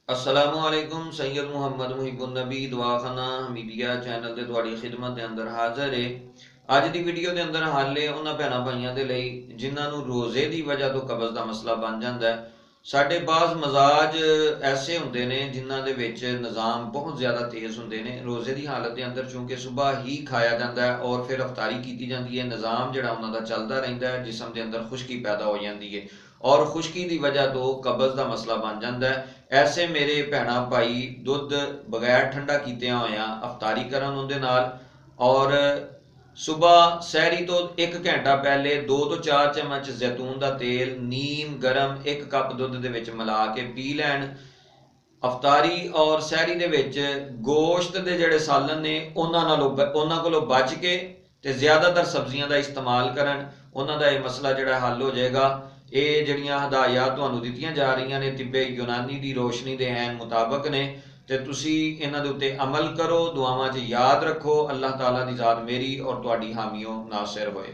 असलामुअलैकुम सैयद मुहम्मद मुहिब नबी दवाखना Hamidia channel से तुहाडी खिदमत के अंदर हाजिर है। अज की वीडियो के अंदर हल है उन्होंने भैनों भाइयों के लिए जिन्होंने रोजे की वजह तो कब्ज का मसला बन जाता है। साडे बाज़ मजाज ऐसे होंगे ने जिन्हों के विच निज़ाम बहुत ज़्यादा तेज़ होंगे ने। रोजे की हालत के अंदर चूंकि सुबह ही खाया जाता है और फिर अफतारी की जाती है, निज़ाम जिहड़ा उन्हों का चलता रहता है, जिसम के अंदर खुश्की पैदा हो जाती है और खुश्की की वजह तो कब्ज का मसला बन जाता है। ऐसे मेरे भैणा भाई दुध बगैर ठंडा किए होया अफतारी करन उहदे नाल और सुबह सहरी तो एक घंटा पहले 2 तो 4 चम्मच जैतून का तेल नीम गर्म 1 कप दुध दे विच मिला के पी लैन। अफतारी और सहरी दे विच गोश्त के जिहड़े सालन ने उन्हां कोलों बच के ते ज़्यादातर सब्जियां का इस्तेमाल करन, उन्हां दा ये मसला जिहड़ा हल हो जाएगा। ये जिहड़ियां हदायत तुहानूं दित्तियां जा रही ने तिब्बे यूनानी की रोशनी के ऐन मुताबक ने, ते तुसी इन्हां दे उत्ते अमल करो, दुआवां 'च याद रखो। अल्लाह ताला दी ज़ात मेरी और तुहाडी हामियों नासिर होए।